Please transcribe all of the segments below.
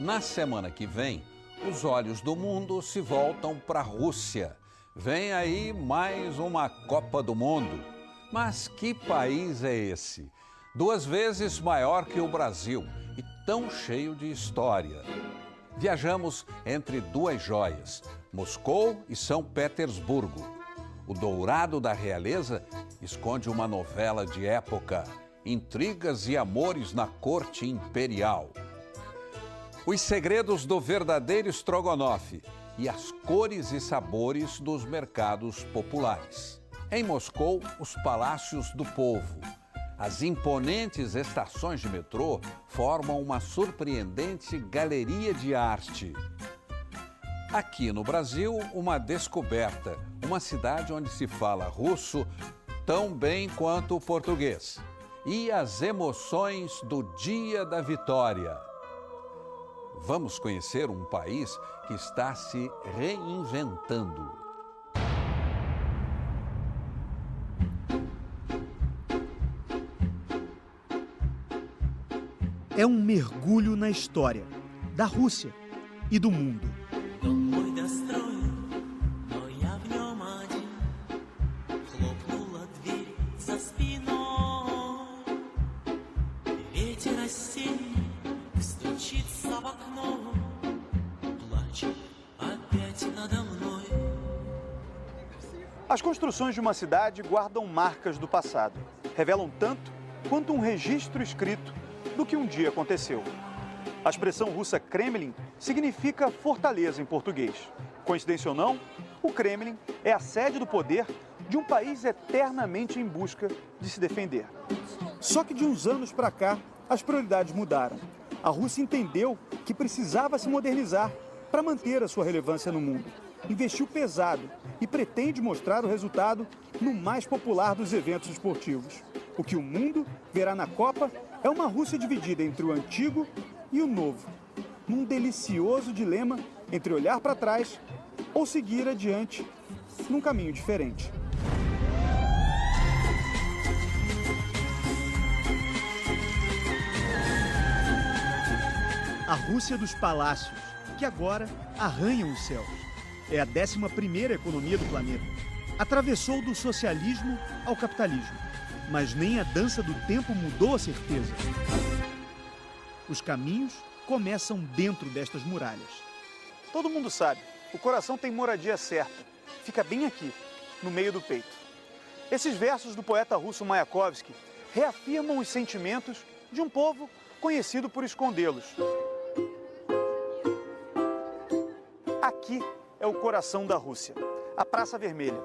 Na semana que vem, os olhos do mundo se voltam para a Rússia. Vem aí mais uma Copa do Mundo. Mas que país é esse? 2 vezes maior que o Brasil e tão cheio de história. Viajamos entre 2 joias, Moscou e São Petersburgo. O dourado da realeza esconde uma novela de época, intrigas e amores na corte imperial. Os segredos do verdadeiro estrogonofe e as cores e sabores dos mercados populares. Em Moscou, os palácios do povo. As imponentes estações de metrô formam uma surpreendente galeria de arte. Aqui no Brasil, uma descoberta, uma cidade onde se fala russo tão bem quanto o português. E as emoções do Dia da Vitória. Vamos conhecer um país que está se reinventando. É um mergulho na história da Rússia e do mundo. As construções de uma cidade guardam marcas do passado. Revelam tanto quanto um registro escrito do que um dia aconteceu. A expressão russa Kremlin significa fortaleza em português. Coincidência ou não, o Kremlin é a sede do poder de um país eternamente em busca de se defender. Só que de uns anos para cá, as prioridades mudaram. A Rússia entendeu que precisava se modernizar para manter a sua relevância no mundo. Investiu pesado e pretende mostrar o resultado no mais popular dos eventos esportivos. O que o mundo verá na Copa é uma Rússia dividida entre o antigo e o novo, num delicioso dilema entre olhar para trás ou seguir adiante num caminho diferente. A Rússia dos palácios, que agora arranham os céus. É a 11ª economia do planeta. Atravessou do socialismo ao capitalismo. Mas nem a dança do tempo mudou a certeza. Os caminhos começam dentro destas muralhas. Todo mundo sabe, o coração tem moradia certa. Fica bem aqui, no meio do peito. Esses versos do poeta russo Mayakovsky reafirmam os sentimentos de um povo conhecido por escondê-los. Aqui é o coração da Rússia, a Praça Vermelha,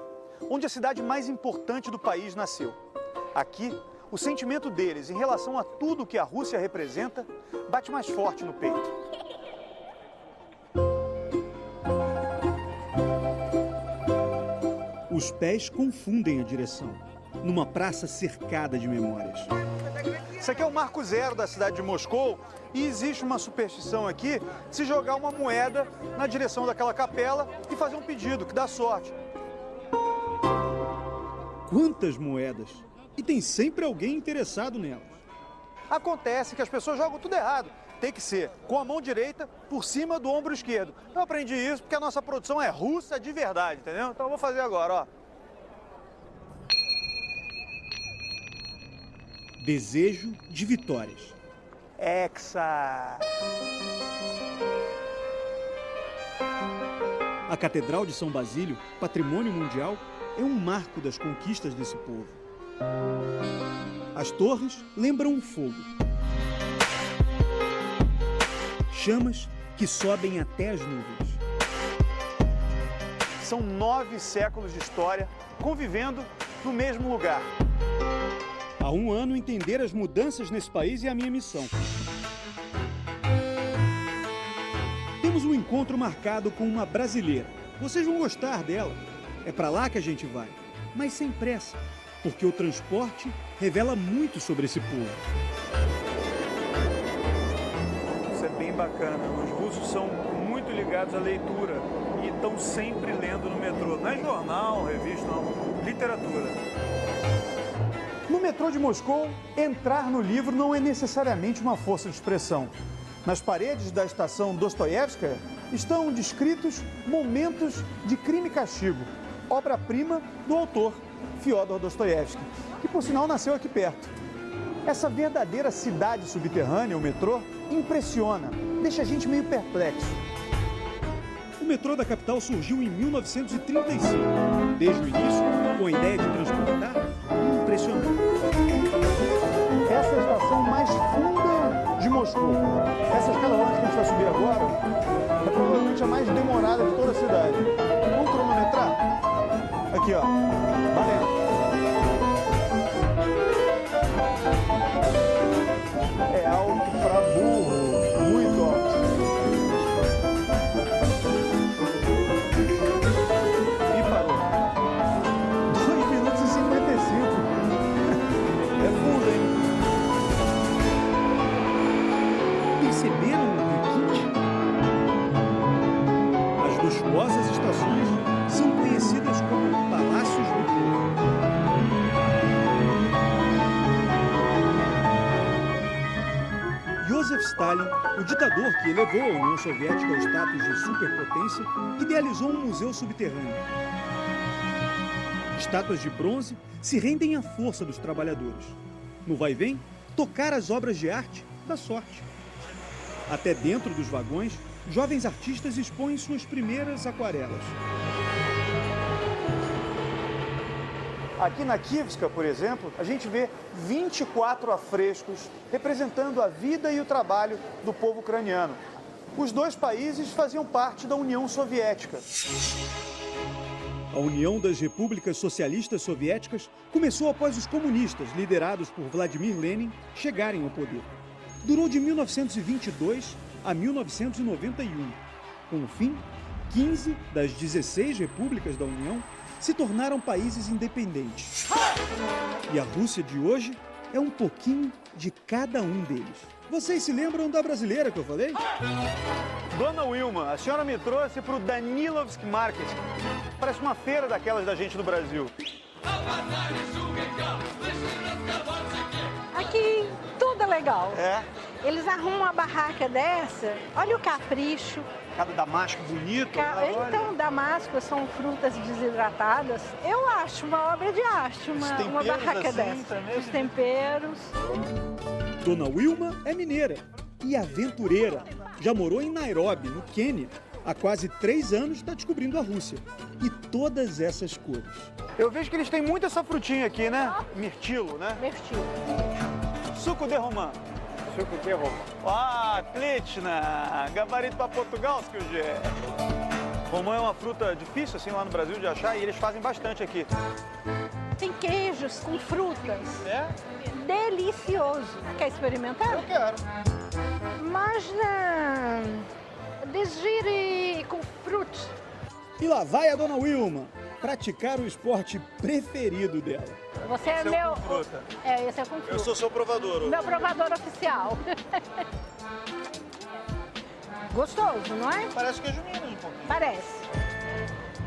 onde a cidade mais importante do país nasceu. Aqui, o sentimento deles em relação a tudo que a Rússia representa bate mais forte no peito. Os pés confundem a direção, numa praça cercada de memórias. Isso aqui é o marco zero da cidade de Moscou e existe uma superstição aqui de se jogar uma moeda na direção daquela capela e fazer um pedido, que dá sorte. Quantas moedas! E tem sempre alguém interessado nelas. Acontece que as pessoas jogam tudo errado. Tem que ser com a mão direita por cima do ombro esquerdo. Eu aprendi isso porque a nossa produção é russa de verdade, entendeu? Então eu vou fazer agora, ó. Desejo de vitórias. Hexa! A Catedral de São Basílio, patrimônio mundial, é um marco das conquistas desse povo. As torres lembram o fogo. Chamas que sobem até as nuvens. São 9 séculos de história convivendo no mesmo lugar. Há um ano, entender as mudanças nesse país é a minha missão. Temos um encontro marcado com uma brasileira. Vocês vão gostar dela. É para lá que a gente vai, mas sem pressa, porque o transporte revela muito sobre esse povo. Isso é bem bacana. Os russos são muito ligados à leitura e estão sempre lendo no metrô. Não é jornal, revista, não. Literatura. No metrô de Moscou, entrar no livro não é necessariamente uma força de expressão. Nas paredes da estação Dostoiévskaya estão descritos momentos de crime e castigo, obra-prima do autor, Fyodor Dostoiévski, que por sinal nasceu aqui perto. Essa verdadeira cidade subterrânea, o metrô, impressiona, deixa a gente meio perplexo. O metrô da capital surgiu em 1935. Desde o início, com a ideia de transportar, impressionante. Essa é a estação mais funda de Moscou. Essa escada rolante que a gente vai subir agora é provavelmente a mais demorada de toda a cidade. Vamos cronometrar? Aqui, ó. Valendo. É alto pra burro, muito alto. E parou. 2 minutos e 55. É fundo, hein? Perceberam o requinte? As luxuosas estações são conhecidas como Palácios do Povo. Joseph Stalin, o ditador que elevou a União Soviética ao status de superpotência, idealizou um museu subterrâneo. Estátuas de bronze se rendem à força dos trabalhadores. No vai-vem, tocar as obras de arte dá sorte. Até dentro dos vagões, jovens artistas expõem suas primeiras aquarelas. Aqui na Kiyevska, por exemplo, a gente vê 24 afrescos representando a vida e o trabalho do povo ucraniano. Os dois países faziam parte da União Soviética. A União das Repúblicas Socialistas Soviéticas começou após os comunistas, liderados por Vladimir Lenin, chegarem ao poder. Durou de 1922 a 1991. Com o fim, 15 das 16 repúblicas da União se tornaram países independentes. E a Rússia de hoje é um pouquinho de cada um deles. Vocês se lembram da brasileira que eu falei? Dona Wilma, a senhora me trouxe para o Danilovsk Market. Parece uma feira daquelas da gente do Brasil. Aqui tudo é legal. É, Eles arrumam uma barraca dessa, olha o capricho. cada damasco bonito. Olha. Então, damasco são frutas desidratadas. Eu acho uma obra de arte, uma temperos barraca assim, dessa. também. Os temperos. Dona Wilma é mineira e aventureira. Já morou em Nairobi, no Quênia. Há quase 3 anos está descobrindo a Rússia. E todas essas cores. Eu vejo que eles têm muito essa frutinha aqui, né? Mirtilo, né? Mirtilo. Suco de romã. Suco de romã. Ah, Klitschna. Gabarito para Portugal, que hoje é. Romã é uma fruta difícil, assim, lá no Brasil de achar, e eles fazem bastante aqui. Tem queijos com frutas. É? Delicioso. Quer experimentar? Eu quero. Imagina desgire com frutas. E lá vai a Dona Wilma praticar o esporte preferido dela. Você é Esse é o meu. com fruta. É, esse é com fruta. Eu sou seu provador. Meu provador oficial. Gostoso, não é? Parece queijo Minas um pouquinho. Parece.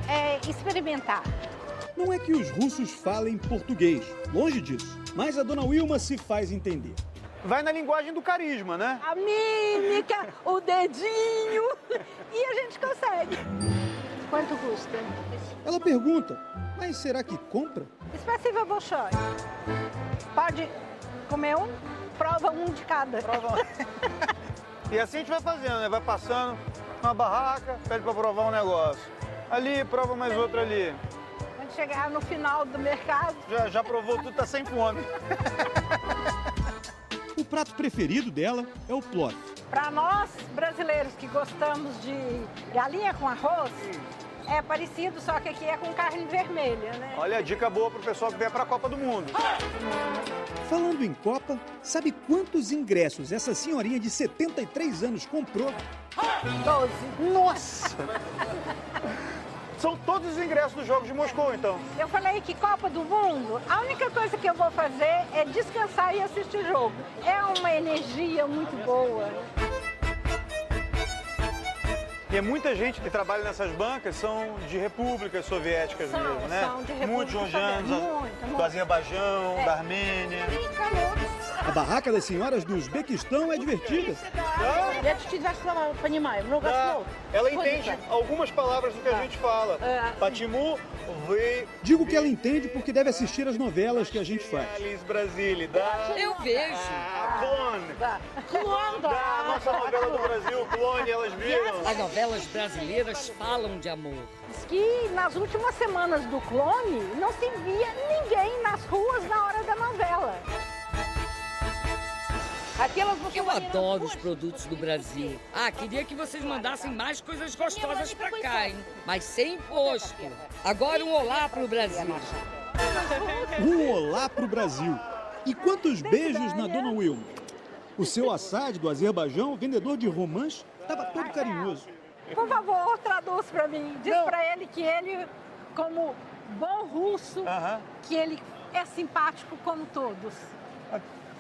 É experimentar. Não é que os russos falem português, longe disso. Mas a Dona Wilma se faz entender. Vai na linguagem do carisma, né? A mímica, o dedinho. E a gente consegue. Quanto custa? Ela pergunta, mas será que compra? Especível Bolshoi. Pode comer um? Prova um de cada. Prova. E assim a gente vai fazendo, né? Vai passando uma barraca, pede pra provar um negócio. Ali, prova mais outro ali. Quando chegar no final do mercado. Já provou tudo, tá sem fome. O prato preferido dela é o plof. Para nós, brasileiros que gostamos de galinha com arroz, é parecido, só que aqui é com carne vermelha, né? Olha a dica boa pro pessoal que vier pra Copa do Mundo. Falando em Copa, sabe quantos ingressos essa senhorinha de 73 anos comprou? 12. Nossa! São todos os ingressos dos Jogos de Moscou, então. Eu falei que Copa do Mundo, a única coisa que eu vou fazer é descansar e assistir jogo. É uma energia muito boa. E é muita gente que trabalha nessas bancas são de repúblicas soviéticas São, mesmo, né? são de repúblicas Muitos georgianos, soviéticas, muito. do Azerbaijão, É. da Armênia. E calor. A barraca das senhoras do Uzbequistão é divertida. Я чуть-чуть ваши слова понимаю, много слов. Ela Pode entende usar. algumas palavras do que a gente fala. Patimu, вы... Digo que ela entende porque deve assistir as novelas que a gente faz. Alice Brasile, da... Eu vejo. Clone. Clone Da nossa novela do Brasil, Clone, elas viram. As novelas brasileiras falam de amor. Diz que nas últimas semanas do Clone não se via ninguém nas ruas na hora da novela. Eu adoro os produtos do Brasil. Queria que vocês mandassem mais coisas gostosas pra cá, hein? Mas sem imposto. Agora um olá pro Brasil. Um olá pro Brasil. E quantos beijos na Dona Wilma. O seu Assad, do Azerbaijão, vendedor de romãs, estava todo carinhoso. Por favor, traduz para mim. Diz para ele que ele, como bom russo, que ele é simpático como todos.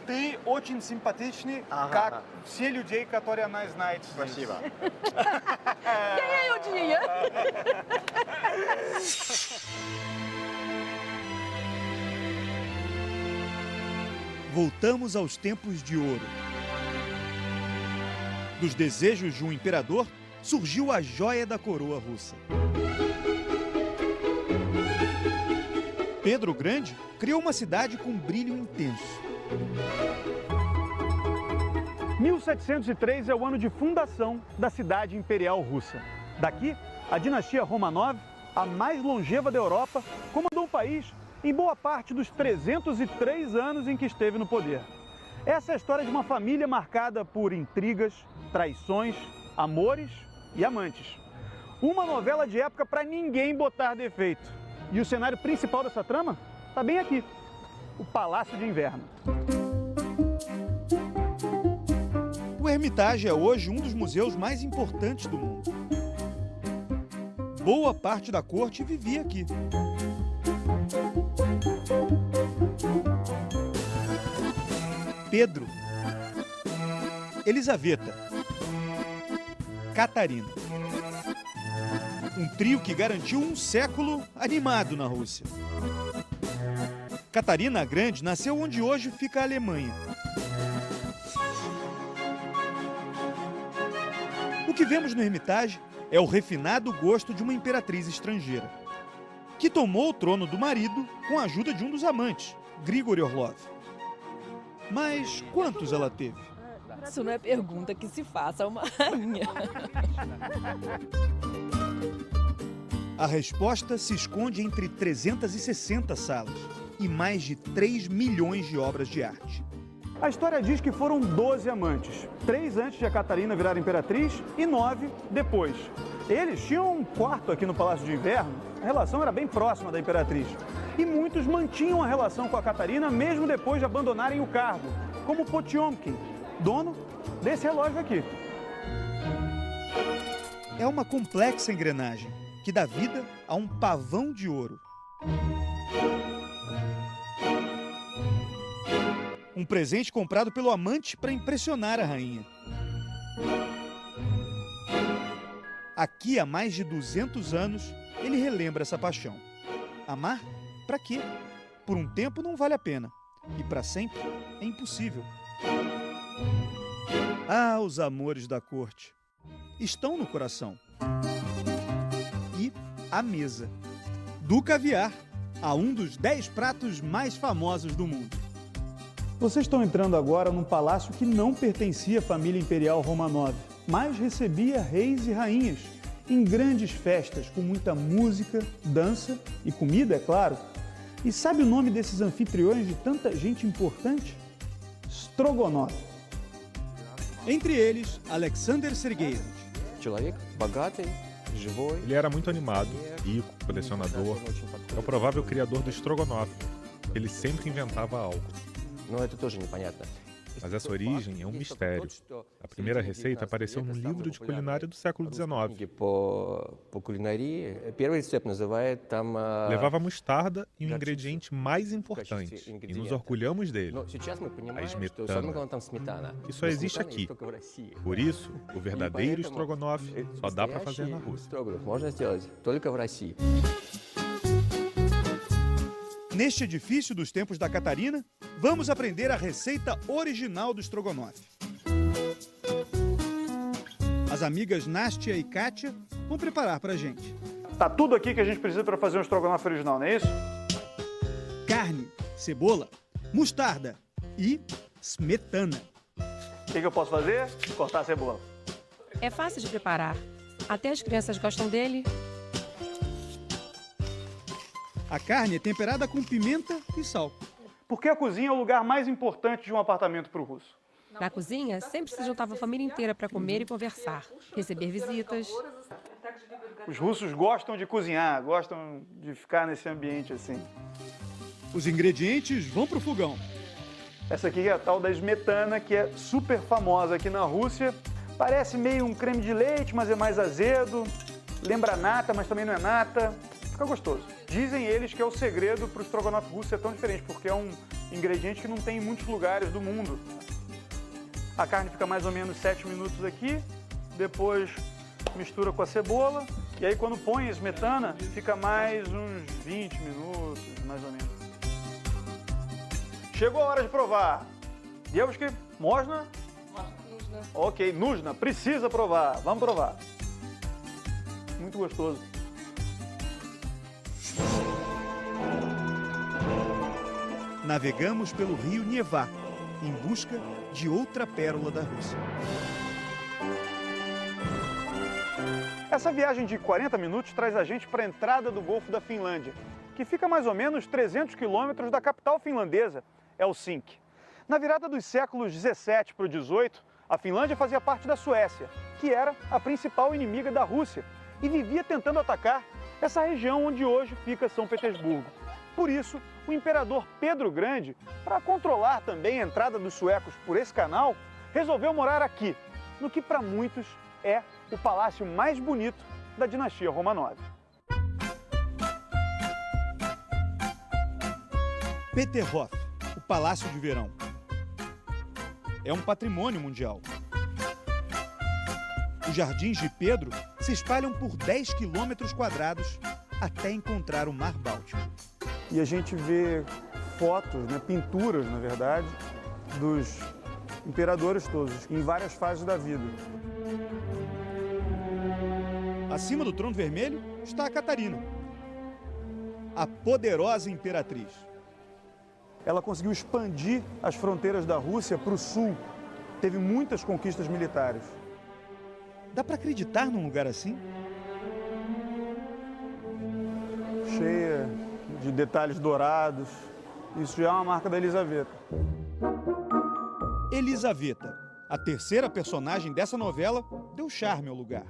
Ты очень симпатичный, как все людей, которые она знает. Спасибо. Ganhei o dia. Voltamos aos tempos de ouro. Dos desejos de um imperador, surgiu a joia da coroa russa. Pedro o Grande criou uma cidade com brilho intenso. 1703 é o ano de fundação da cidade imperial russa. Daqui, a dinastia Romanov, a mais longeva da Europa, comandou o país em boa parte dos 303 anos em que esteve no poder. Essa é a história de uma família marcada por intrigas, traições, amores e amantes. Uma novela de época para ninguém botar defeito. E o cenário principal dessa trama está bem aqui, o Palácio de Inverno. O Hermitage é hoje um dos museus mais importantes do mundo. Boa parte da corte vivia aqui. Pedro, Elisaveta, Catarina. Um trio que garantiu um século animado na Rússia. Catarina a Grande nasceu onde hoje fica a Alemanha. O que vemos no Hermitage é o refinado gosto de uma imperatriz estrangeira, que tomou o trono do marido com a ajuda de um dos amantes, Grigori Orlov. Mas quantos ela teve? Isso não é pergunta que se faça a uma rainha. A resposta se esconde entre 360 salas e mais de 3 milhões de obras de arte. A história diz que foram 12 amantes, 3 antes de a Catarina virar imperatriz e 9 depois. Eles tinham um quarto aqui no Palácio de Inverno, a relação era bem próxima da imperatriz. E muitos mantinham a relação com a Catarina mesmo depois de abandonarem o cargo, como Potiomkin, dono desse relógio aqui. É uma complexa engrenagem que dá vida a um pavão de ouro. Um presente comprado pelo amante para impressionar a rainha. Aqui, há mais de 200 anos, ele relembra essa paixão. Amar? Para quê? Por um tempo não vale a pena. E para sempre é impossível. Ah, os amores da corte. Estão no coração. E a mesa. Do caviar a um dos 10 pratos mais famosos do mundo. Vocês estão entrando agora num palácio que não pertencia à família imperial Romanov, mas recebia reis e rainhas em grandes festas, com muita música, dança e comida, é claro. E sabe o nome desses anfitriões de tanta gente importante? Strogonov. Entre eles, Alexander Sergeyevich. Ele era muito animado, rico, colecionador. É o provável criador do Strogonoff. Ele sempre inventava algo. Mas essa origem é um mistério. A primeira receita apareceu num livro de culinária do século XIX. Levava mostarda e um ingrediente mais importante, e nos orgulhamos dele, a esmetana, que só existe aqui. Por isso, o verdadeiro Strogonoff só dá para fazer na Rússia. Neste edifício dos tempos da Catarina, Vamos aprender a receita original do estrogonofe. As amigas Nástia e Kátia vão preparar pra gente. Tá tudo aqui que a gente precisa para fazer um estrogonofe original, não é isso? Carne, cebola, mostarda e smetana. O que eu posso fazer? Cortar a cebola. É fácil de preparar. Até as crianças gostam dele. A carne é temperada com pimenta e sal. Por que a cozinha é o lugar mais importante de um apartamento para o russo? Na cozinha, sempre se juntava a família inteira para comer e conversar, receber visitas. Os russos gostam de cozinhar, gostam de ficar nesse ambiente assim. Os ingredientes vão pro fogão. Essa aqui é a tal da smetana, que é super famosa aqui na Rússia. Parece meio um creme de leite, mas é mais azedo. Lembra nata, mas também não é nata. Fica gostoso. Dizem eles que é o segredo para o estrogonofe russo ser tão diferente, porque é um ingrediente que não tem em muitos lugares do mundo. A carne fica mais ou menos 7 minutos aqui, depois mistura com a cebola, e aí quando põe a smetana, fica mais uns 20 minutos, mais ou menos. Chegou a hora de provar. Девушки, можно? Нужно. Ok, нужно, precisa provar. Vamos provar. Muito gostoso. Navegamos pelo rio Neva, em busca de outra pérola da Rússia. Essa viagem de 40 minutos traz a gente para a entrada do Golfo da Finlândia, que fica a mais ou menos 300 quilômetros da capital finlandesa, Helsinki. Na virada dos séculos 17 para o 18, a Finlândia fazia parte da Suécia, que era a principal inimiga da Rússia, e vivia tentando atacar essa região onde hoje fica São Petersburgo. Por isso, o imperador Pedro Grande, para controlar também a entrada dos suecos por esse canal, resolveu morar aqui, no que para muitos é o palácio mais bonito da dinastia Romanov. Peterhof, o Palácio de Verão. É um patrimônio mundial. Os jardins de Pedro se espalham por 10 quilômetros quadrados até encontrar o Mar Báltico. E a gente vê fotos, pinturas, na verdade, dos imperadores todos, em várias fases da vida. Acima do trono vermelho está a Catarina, a poderosa imperatriz. Ela conseguiu expandir as fronteiras da Rússia para o sul. Teve muitas conquistas militares. Dá para acreditar num lugar assim? Cheia de detalhes dourados. Isso já é uma marca da Elisaveta. Elisaveta, a terceira personagem dessa novela, deu charme ao lugar.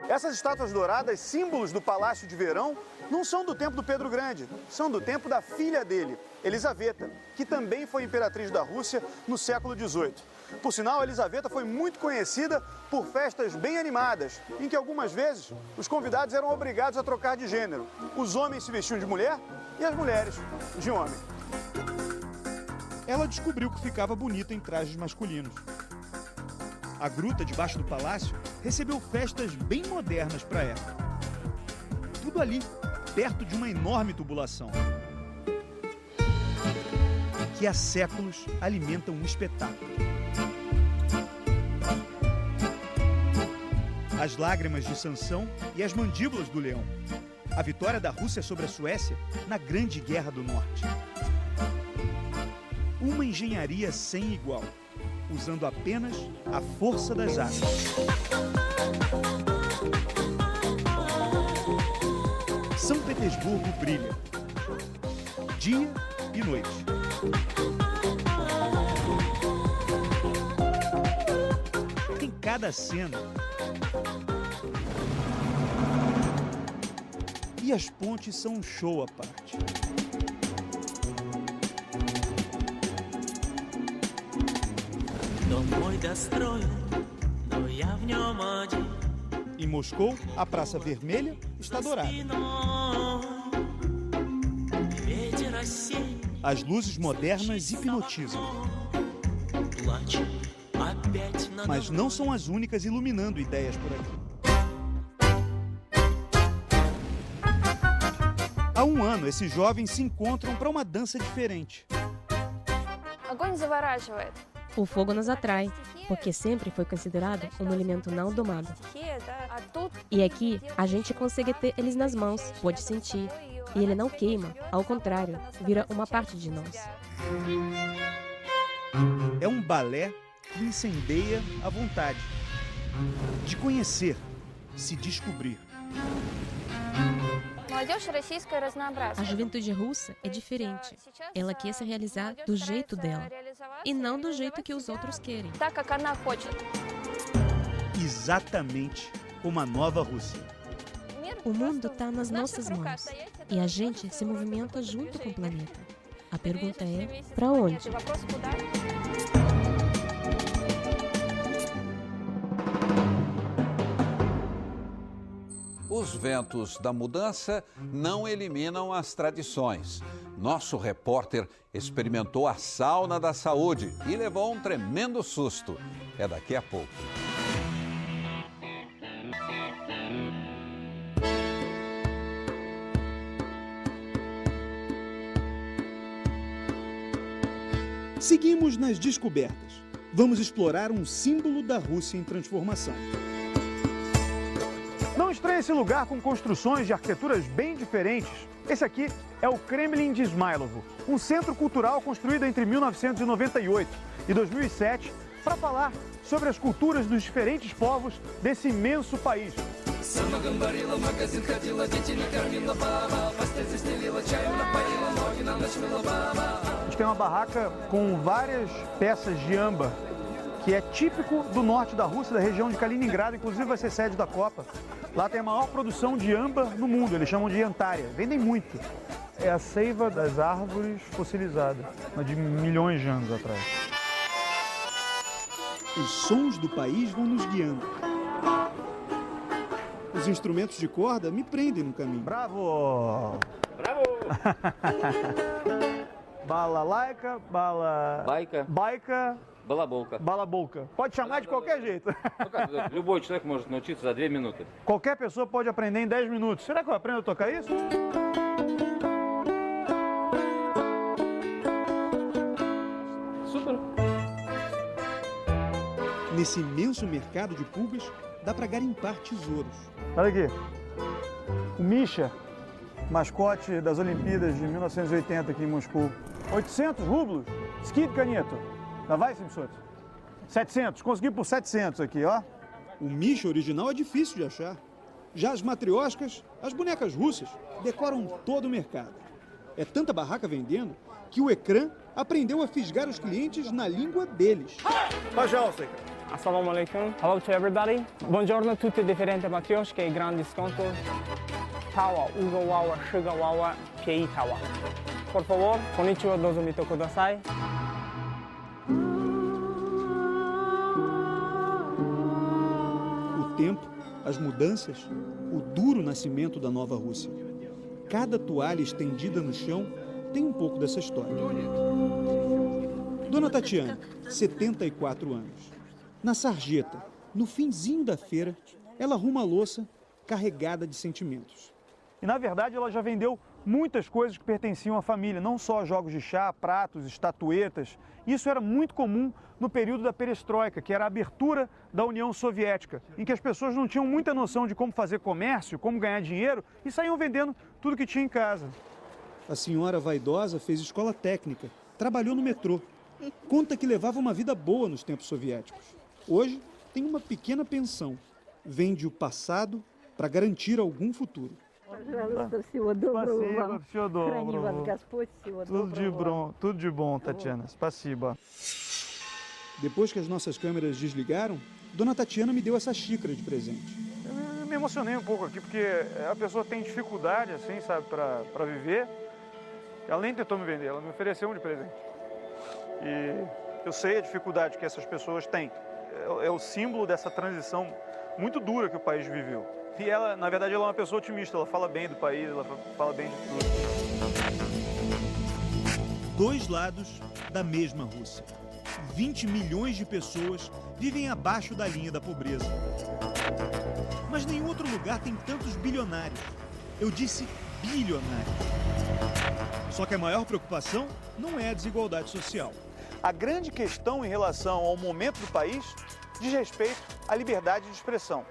Essas estátuas douradas, símbolos do Palácio de Verão, não são do tempo do Pedro Grande, são do tempo da filha dele, Elisaveta, que também foi imperatriz da Rússia no século XVIII. Por sinal, Elisaveta foi muito conhecida por festas bem animadas, em que algumas vezes os convidados eram obrigados a trocar de gênero. Os homens se vestiam de mulher e as mulheres de homem. Ela descobriu que ficava bonita em trajes masculinos. A gruta debaixo do palácio recebeu festas bem modernas para ela. Tudo ali, perto de uma enorme tubulação, que há séculos alimenta um espetáculo. As lágrimas de Sansão e as mandíbulas do leão. A vitória da Rússia sobre a Suécia na Grande Guerra do Norte. Uma engenharia sem igual, usando apenas a força das armas. São Petersburgo brilha, dia e noite. Em cada cena. E as pontes são um show à parte. Em Moscou, a Praça Vermelha está dourada. As luzes modernas hipnotizam. Mas não são as únicas iluminando ideias por aqui. Há um ano, esses jovens se encontram para uma dança diferente. O fogo nos atrai, porque sempre foi considerado um elemento não domado. E aqui, a gente consegue ter eles nas mãos, pode sentir. E ele não queima, ao contrário, vira uma parte de nós. É um balé que incendeia a vontade de conhecer, se descobrir. A juventude russa é diferente. Ela quer se realizar do jeito dela e não do jeito que os outros querem. Exatamente como a nova Rússia. O mundo está nas nossas mãos e a gente se movimenta junto com o planeta. A pergunta é, para onde? Os ventos da mudança não eliminam as tradições. Nosso repórter experimentou a sauna da saúde e levou um tremendo susto. É daqui a pouco. Seguimos nas descobertas. Vamos explorar um símbolo da Rússia em transformação. Não estranhe esse lugar com construções de arquiteturas bem diferentes. Esse aqui é o Kremlin de Ismailovo, um centro cultural construído entre 1998 e 2007 para falar sobre as culturas dos diferentes povos desse imenso país. A gente tem uma barraca com várias peças de âmbar, que é típico do norte da Rússia, da região de Kaliningrado, inclusive vai ser sede da Copa. Lá tem a maior produção de âmbar no mundo, eles chamam de Yantaria, vendem muito. É a seiva das árvores fossilizadas, de milhões de anos atrás. Os sons do país vão nos guiando. Os instrumentos de corda me prendem no caminho. Bravo! Bravo! Balalaica, baika, балаболка. Pode chamar de qualquer jeito. Любой человек может научиться за 2 minutos. Qualquer pessoa pode aprender em 10 minutos. Será que eu aprendo a tocar isso? Super. Nesse imenso mercado de pulgas, dá para garimpar tesouros. Olha aqui. O Misha, mascote das Olimpíadas de 1980 aqui em Moscou. 800 rublos. Skid Caneto. Давай, 700. 700. Consegui por 700 aqui, ó. O Misha original é difícil de achar. Já as matrioscas, as bonecas russas, decoram todo o mercado. É tanta barraca vendendo que o ecrã aprendeu a fisgar os clientes na língua deles. Пожалуйста. Assalamu alaikum. Hello to everybody. Buongiorno tutti differenti matrioshke e grandi sconto. Tawa, ugo wawa, shuga wawa, piei tawa. Por favor, konnichiwa dozumito kudasai. O tempo, as mudanças, o duro nascimento da nova Rússia. Cada toalha estendida no chão tem um pouco dessa história. Dona Tatiana, 74 anos. Na sarjeta, no finzinho da feira, ela arruma a louça carregada de sentimentos. E, na verdade, ela já vendeu muitas coisas que pertenciam à família, não só jogos de chá, pratos, estatuetas. Isso era muito comum no período da perestroika, que era a abertura da União Soviética, em que as pessoas não tinham muita noção de como fazer comércio, como ganhar dinheiro e saíam vendendo tudo que tinha em casa. A senhora vaidosa fez escola técnica, trabalhou no metrô. Conta que levava uma vida boa nos tempos soviéticos. Hoje tem uma pequena pensão. Vende o passado para garantir algum futuro. Tudo de bom, Tatiana. Спасибо. Depois que as nossas câmeras desligaram, Dona Tatiana me deu essa xícara de presente. Eu me emocionei um pouco aqui, porque a pessoa tem dificuldade, assim, sabe, para viver. Ela nem tentou me vender, ela me ofereceu um de presente. E eu sei a dificuldade que essas pessoas têm. É o símbolo dessa transição muito dura que o país viveu. E ela, na verdade, ela é uma pessoa otimista, ela fala bem do país, ela fala bem de tudo. Dois lados da mesma Rússia. 20 milhões de pessoas vivem abaixo da linha da pobreza. Mas nenhum outro lugar tem tantos bilionários. Eu disse bilionários. Só que a maior preocupação não é a desigualdade social. A grande questão em relação ao momento do país diz respeito à liberdade de expressão.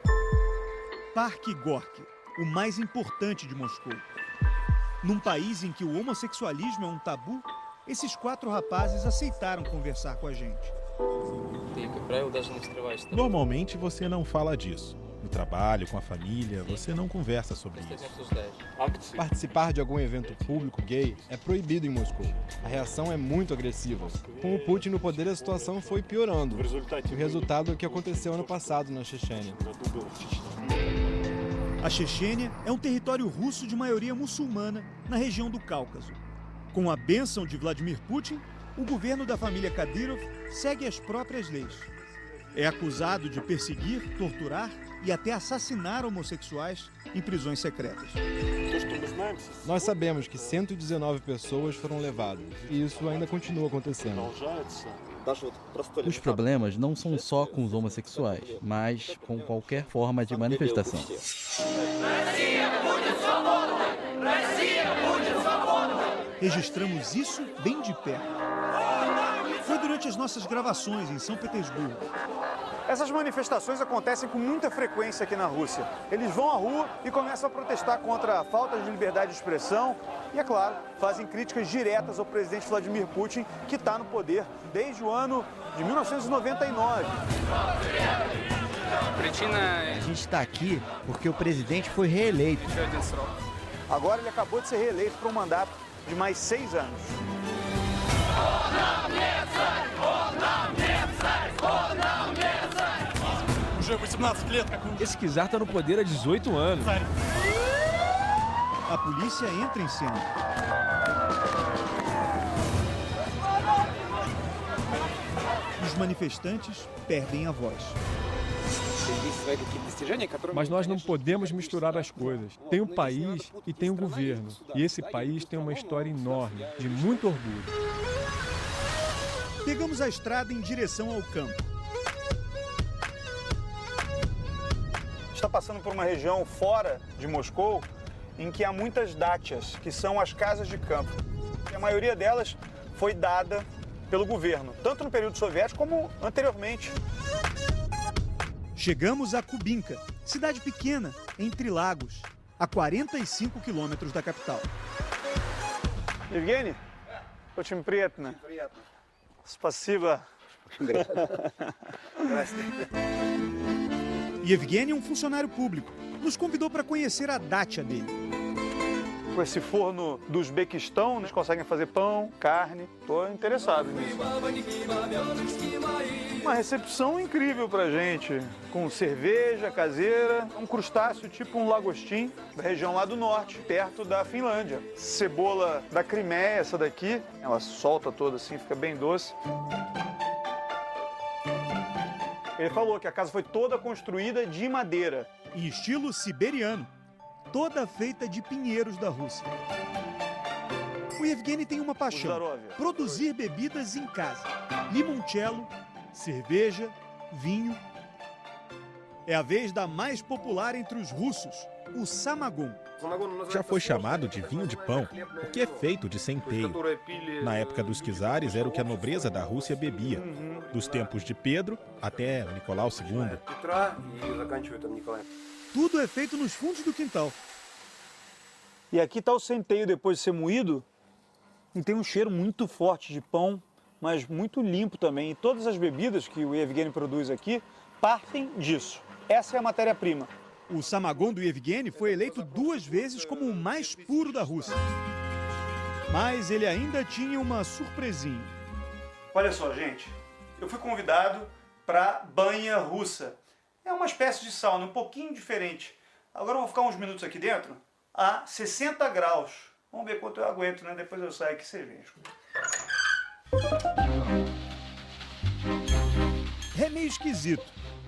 Parque Gorky, o mais importante de Moscou. Num país em que o homossexualismo é um tabu, esses 4 rapazes aceitaram conversar com a gente. Normalmente você não fala disso. No trabalho, com a família, você não conversa sobre isso. Participar de algum evento público gay é proibido em Moscou. A reação é muito agressiva. Com o Putin no poder, a situação foi piorando. O resultado é o que aconteceu ano passado na Chechênia. A Chechênia é um território russo de maioria muçulmana na região do Cáucaso. Com a bênção de Vladimir Putin, o governo da família Kadyrov segue as próprias leis. É acusado de perseguir, torturar e até assassinar homossexuais em prisões secretas. Nós sabemos que 119 pessoas foram levadas, e isso ainda continua acontecendo. Os problemas não são só com os homossexuais, mas com qualquer forma de manifestação. Registramos isso bem de perto. Foi durante as nossas gravações em São Petersburgo. Essas manifestações acontecem com muita frequência aqui na Rússia. Eles vão à rua e começam a protestar contra a falta de liberdade de expressão e, é claro, fazem críticas diretas ao presidente Vladimir Putin, que está no poder desde o ano de 1999. A gente está aqui porque o presidente foi reeleito. Agora ele acabou de ser reeleito para um mandato de mais 6 anos. Esse czar está no poder há 18 anos. A polícia entra em cena. Os manifestantes perdem a voz. Mas nós não podemos misturar as coisas. Tem um país e tem um governo. E esse país tem uma história enorme, de muito orgulho. Pegamos a estrada em direção ao campo. Está passando por uma região fora de Moscou em que há muitas dátias, que são as casas de campo. E a maioria delas foi dada pelo governo, tanto no período soviético como anteriormente. Chegamos a Kubinka, cidade pequena, entre lagos, a 45 quilômetros da capital. Evgeny, очень приятно. Спасибо. E Evgeny é um funcionário público. Nos convidou para conhecer a dátia dele. Com esse forno do Uzbequistão, eles conseguem fazer pão, carne. Estou interessado nisso. Uma recepção incrível pra gente, com cerveja caseira, um crustáceo tipo um lagostim, da região lá do norte, perto da Finlândia. Cebola da Crimeia, essa daqui, ela solta toda assim, fica bem doce. Ele falou que a casa foi toda construída de madeira. Em estilo siberiano, toda feita de pinheiros da Rússia. O Evgeny tem uma paixão: produzir bebidas em casa. Limoncello, cerveja, vinho. É a vez da mais popular entre os russos, o samagon. Já foi chamado de vinho de pão, porque é feito de centeio. Na época dos czares era o que a nobreza da Rússia bebia, dos tempos de Pedro até o Nicolau II. Tudo é feito nos fundos do quintal. E aqui está o centeio depois de ser moído, e tem um cheiro muito forte de pão, mas muito limpo também. E todas as bebidas que o Evgeny produz aqui partem disso. Essa é a matéria-prima. O samagon do Evgeny foi eleito 2 vezes como o mais puro da Rússia. Mas ele ainda tinha uma surpresinha. Olha só, gente. Eu fui convidado para banha russa. É uma espécie de sauna, um pouquinho diferente. Agora eu vou ficar uns minutos aqui dentro, a 60 graus. Vamos ver quanto eu aguento, né? Depois eu saio aqui e vocês veem. É meio esquisito.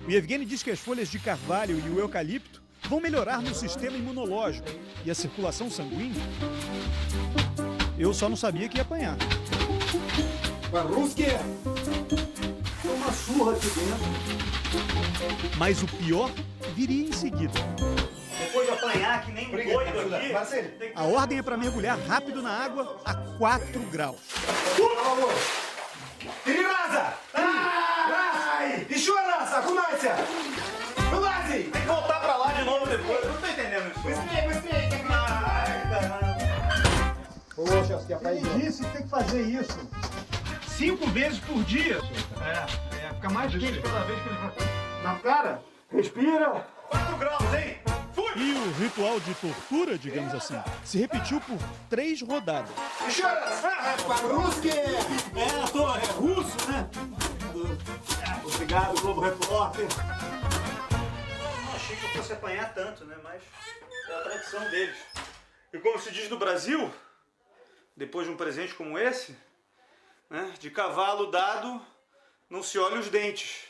O Evgeny diz que as folhas de carvalho e o eucalipto vão melhorar no sistema imunológico e a circulação sanguínea. Eu só não sabia que ia apanhar. Tem uma surra aqui dentro. Mas o pior viria em seguida. Depois de apanhar que nem um doido aqui... A ordem é para mergulhar rápido na água a 4 graus. Три раза! Ай! Еще раз! Окунайся! Вылази! Tem que voltar pra lá de novo depois. Eu não tô entendendo isso. Bыстрее! Ele disse que tem que fazer isso 5 vezes por dia. Fica mais quente toda vez que ele vai. Na cara? Respira! 4 graus, hein? Fui! E o ritual de tortura, digamos assim, se repetiu por 3 rodadas. Еще раз! По-русски! É russo, né? Obrigado, Globo Repórter. Não achei que eu fosse apanhar tanto, né? Mas é a tradição deles. E como se diz no Brasil, depois de um presente como esse, né? De cavalo dado, não se olha os dentes.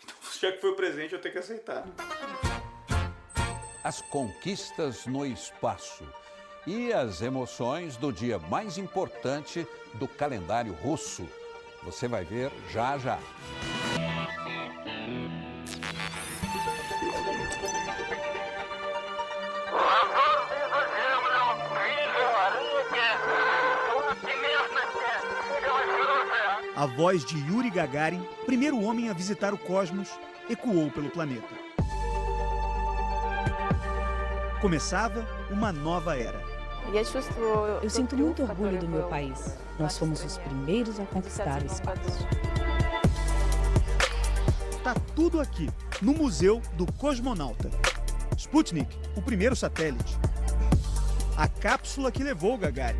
Então, já que foi o presente, eu tenho que aceitar. As conquistas no espaço e as emoções do dia mais importante do calendário russo. Você vai ver já já. A voz de Yuri Gagarin, primeiro homem a visitar o cosmos, ecoou pelo planeta. Começava uma nova era. Eu sinto muito orgulho do meu país. Nós fomos os primeiros a conquistar o espaço. Está tudo aqui, no Museu do Cosmonauta. Sputnik, o primeiro satélite. A cápsula que levou Gagarin.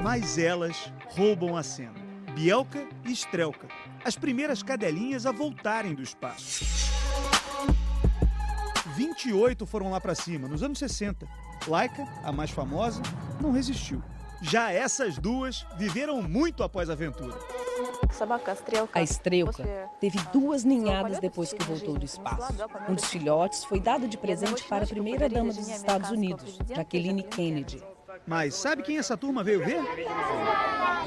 Mas elas roubam a cena. Bielka e Strelka, as primeiras cadelinhas a voltarem do espaço. 28 foram lá para cima, nos anos 60. Laika, a mais famosa, não resistiu. Já essas duas viveram muito após a aventura. A Strelka teve 2 ninhadas depois que voltou do espaço. Um dos filhotes foi dado de presente para a primeira-dama dos Estados Unidos, Jacqueline Kennedy. Mas sabe quem essa turma veio ver?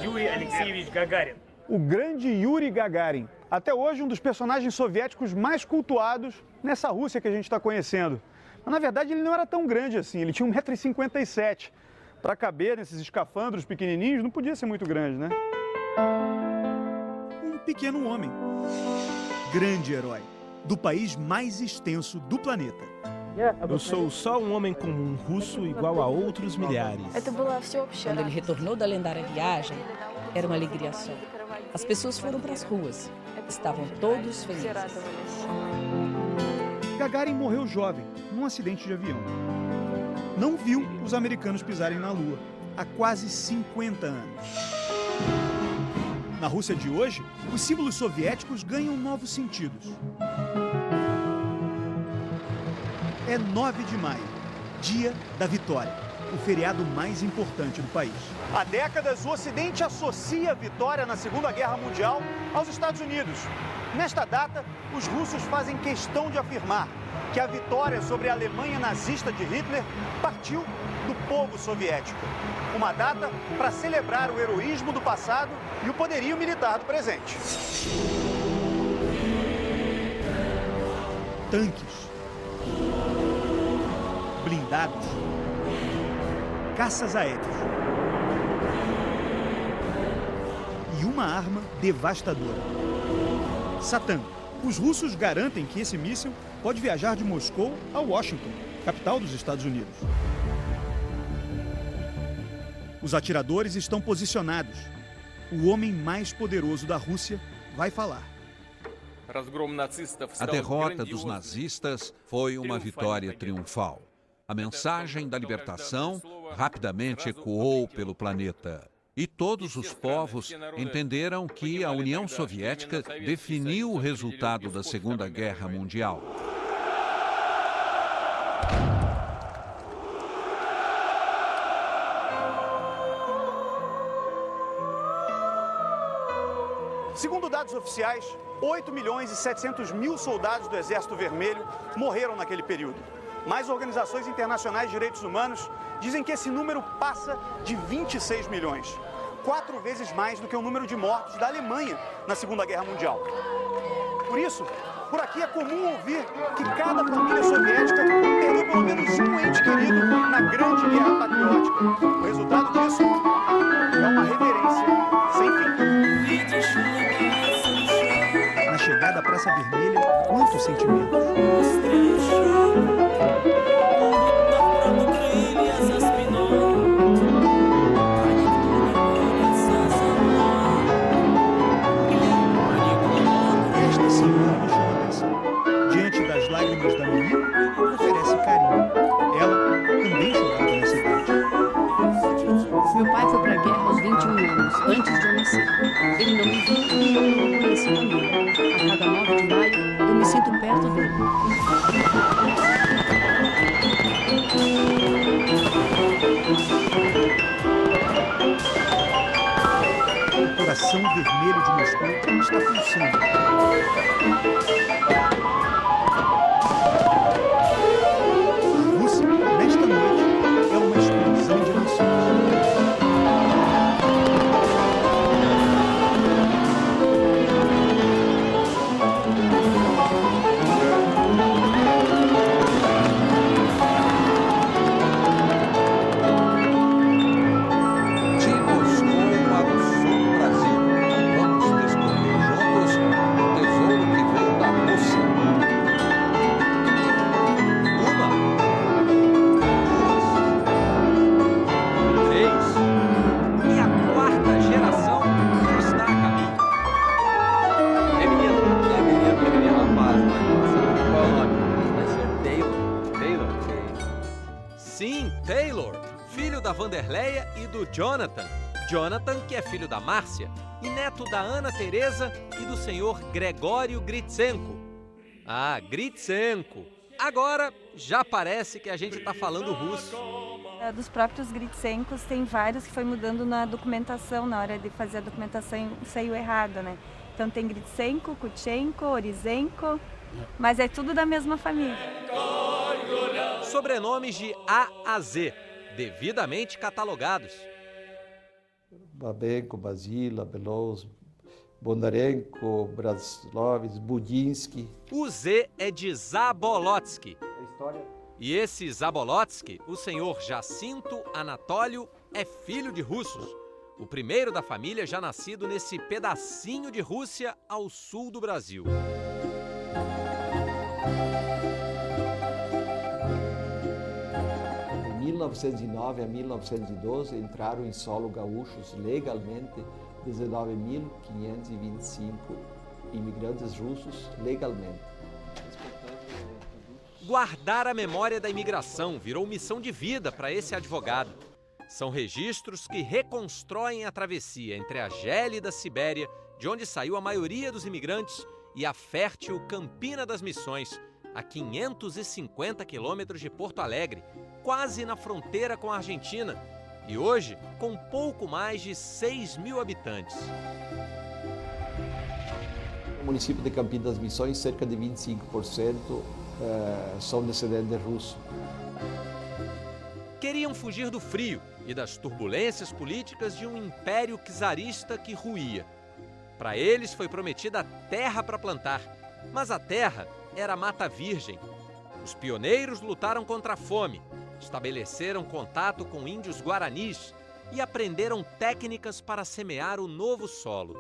Yuri Alexeyevich Gagarin. O grande Yuri Gagarin. Até hoje, um dos personagens soviéticos mais cultuados nessa Rússia que a gente está conhecendo. Mas, na verdade, ele não era tão grande assim. Ele tinha 1,57 m. Para caber nesses escafandros pequenininhos, não podia ser muito grande, né? Um pequeno homem. Grande herói. Do país mais extenso do planeta. Eu sou só um homem comum russo igual a outros milhares. Quando ele retornou da lendária viagem, era uma alegria só. As pessoas foram para as ruas. Estavam todos felizes. Gagarin morreu jovem, num acidente de avião. Não viu os americanos pisarem na Lua há quase 50 anos. Na Rússia de hoje, os símbolos soviéticos ganham novos sentidos. É 9 de maio, dia da vitória, o feriado mais importante do país. Há décadas, o Ocidente associa a vitória na Segunda Guerra Mundial aos Estados Unidos. Nesta data, os russos fazem questão de afirmar que a vitória sobre a Alemanha nazista de Hitler partiu do povo soviético. Uma data para celebrar o heroísmo do passado e o poderio militar do presente. Tanques, blindados, caças aéreos e uma arma devastadora. Satan. Os russos garantem que esse míssil pode viajar de Moscou a Washington, capital dos Estados Unidos. Os atiradores estão posicionados. O homem mais poderoso da Rússia vai falar. A derrota dos nazistas foi uma vitória triunfal. A mensagem da libertação rapidamente ecoou pelo planeta. E todos os povos entenderam que a União Soviética definiu o resultado da Segunda Guerra Mundial. Segundo dados oficiais, 8.700.000 soldados do Exército Vermelho morreram naquele período. Mas organizações internacionais de direitos humanos dizem que esse número passa de 26 milhões. 4 vezes mais do que o número de mortos da Alemanha na Segunda Guerra Mundial. Por isso, por aqui é comum ouvir que cada família soviética perdeu pelo menos um ente querido na grande guerra patriótica. O resultado disso é uma reverência sem fim. Na chegada à Praça Vermelha, quantos sentimentos. Esta senhora Jonas, diante das lágrimas da menina, oferece carinho. Ela também chorava nessa idade. Meu pai foi para a guerra aos 21 anos, antes de eu nascer. Ele não me viu e eu não conheci ninguém. A cada 9 de maio, eu me sinto perto dele. O coração vermelho de Moscou está pulsando. A Rússia, nesta noite, é uma explosão de emoções. Vanderleia e do Jonathan. Jonathan, que é filho da Márcia e neto da Ana Teresa e do senhor Gregório Gritsenko. Ah, Gritsenko. Agora já parece que a gente está falando russo. Dos próprios Gritsenkos tem vários que foi mudando na documentação, na hora de fazer a documentação saiu errado, né? Então tem Gritsenko, Kutchenko, Orizenko, mas é tudo da mesma família. Sobrenomes de A a Z, devidamente catalogados. Babenko, Basila, Beloz, Bondarenko, Braslovs, Budinsky. O Z é de Zabolotsky. E esse Zabolotsky, o senhor Jacinto Anatólio, é filho de russos. O primeiro da família já nascido nesse pedacinho de Rússia ao sul do Brasil. De 1909 a 1912 entraram em solo gaúchos legalmente 19.525 imigrantes russos legalmente. Guardar a memória da imigração virou missão de vida para esse advogado. São registros que reconstroem a travessia entre a gélida Sibéria, de onde saiu a maioria dos imigrantes, e a fértil Campina das Missões, a 550 quilômetros de Porto Alegre, quase na fronteira com a Argentina, e hoje com pouco mais de 6 mil habitantes. No município de Campina das Missões, cerca de 25% são descendentes russos. Queriam fugir do frio e das turbulências políticas de um império czarista que ruía. Para eles foi prometida terra para plantar, mas a terra era mata virgem. Os pioneiros lutaram contra a fome, estabeleceram contato com índios guaranis e aprenderam técnicas para semear o novo solo.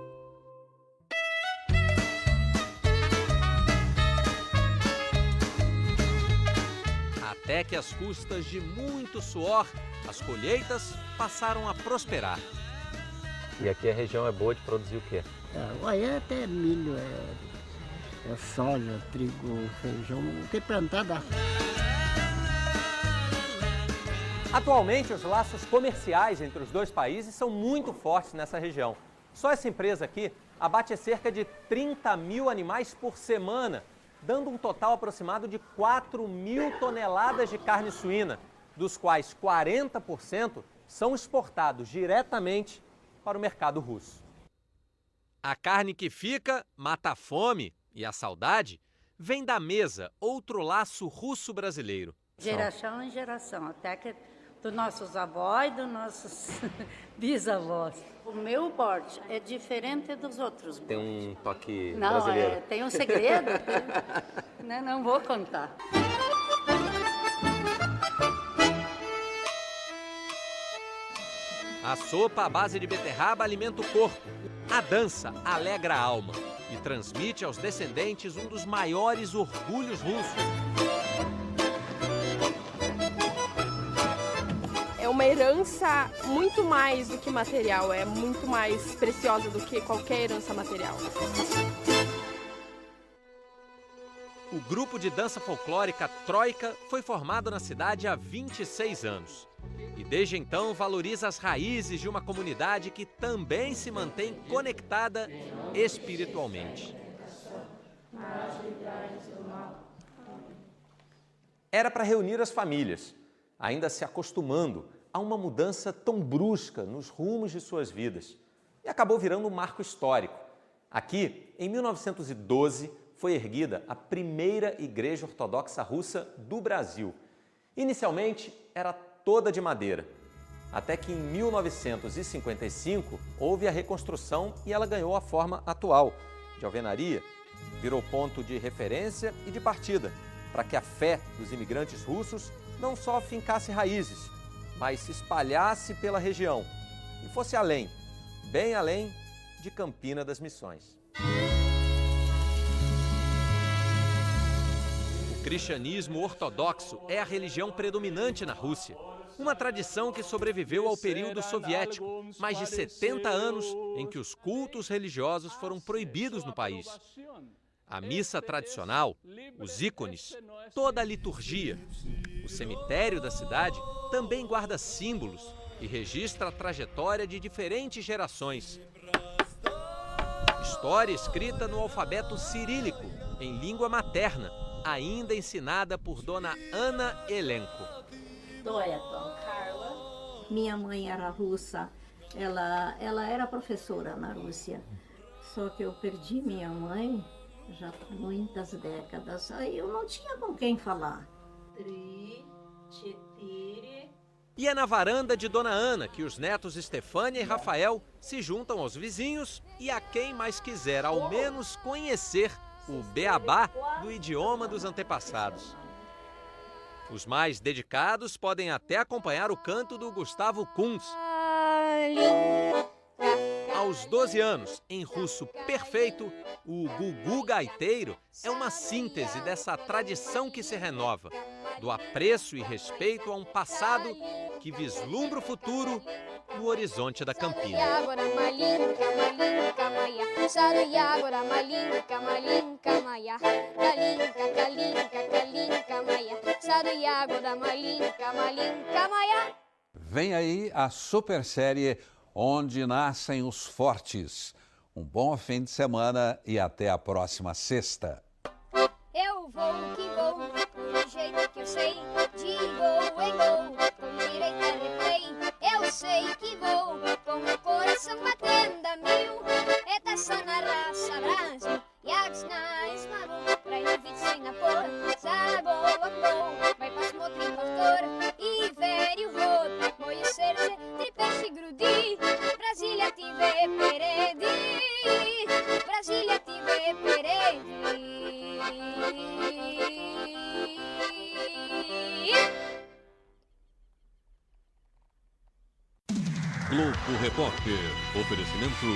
Até que, às custas de muito suor, as colheitas passaram a prosperar. E aqui a região é boa de produzir o quê? Aí é até milho, é soja, trigo, feijão, não tem plantada. Atualmente, os laços comerciais entre os dois países são muito fortes nessa região. Só essa empresa aqui abate cerca de 30 mil animais por semana, dando um total aproximado de 4 mil toneladas de carne suína, dos quais 40% são exportados diretamente para o mercado russo. A carne que fica mata a fome e a saudade vem da mesa, outro laço russo-brasileiro. Geração em geração, até que dos nossos avós e dos nossos bisavós. O meu porte é diferente dos outros. Tem um toque não, brasileiro. Tem um segredo. Não vou contar. A sopa à base de beterraba alimenta o corpo. A dança alegra a alma e transmite aos descendentes um dos maiores orgulhos russos. É uma herança muito mais do que material, é muito mais preciosa do que qualquer herança material. O grupo de dança folclórica Troika foi formado na cidade há 26 anos. E desde então valoriza as raízes de uma comunidade que também se mantém conectada espiritualmente. Era para reunir as famílias, ainda se acostumando a uma mudança tão brusca nos rumos de suas vidas. E acabou virando um marco histórico. Aqui, em 1912, foi erguida a primeira igreja ortodoxa russa do Brasil. Inicialmente, era toda de madeira. Até que em 1955 houve a reconstrução e ela ganhou a forma atual, de alvenaria. Virou ponto de referência e de partida, para que a fé dos imigrantes russos não só fincasse raízes, mas se espalhasse pela região e fosse além, bem além de Campina das Missões. O cristianismo ortodoxo é a religião predominante na Rússia. Uma tradição que sobreviveu ao período soviético, mais de 70 anos em que os cultos religiosos foram proibidos no país. A missa tradicional, os ícones, toda a liturgia. O cemitério da cidade também guarda símbolos e registra a trajetória de diferentes gerações. História escrita no alfabeto cirílico, em língua materna, ainda ensinada por Dona Ana Elenko. Minha mãe era russa, ela era professora na Rússia. Só que eu perdi minha mãe já por muitas décadas. Aí eu não tinha com quem falar. E é na varanda de Dona Ana que os netos Estefânia e Rafael se juntam aos vizinhos e a quem mais quiser ao menos conhecer o beabá do idioma dos antepassados. Os mais dedicados podem até acompanhar o canto do Gustavo Kunz. Aos 12 anos, em russo perfeito, o gugu gaiteiro é uma síntese dessa tradição que se renova, do apreço e respeito a um passado que vislumbra o futuro no horizonte da Campina. Vem aí a super série Onde Nascem os Fortes. Um bom fim de semana e até a próxima sexta. Eu vou que vou, do jeito que eu sei, de gol em gol, com direito a replay. Eu sei que vou, com o coração batendo a mil. Это сана раша Brasil, jak знаешь мору, крайновицей напор, за голом гол, vai посмотрим повтор, и верю в год, мое сердце трепещет в груди, Бразилия тебе впереди, Бразилия тебе впереди. Globo Repórter. Oferecimento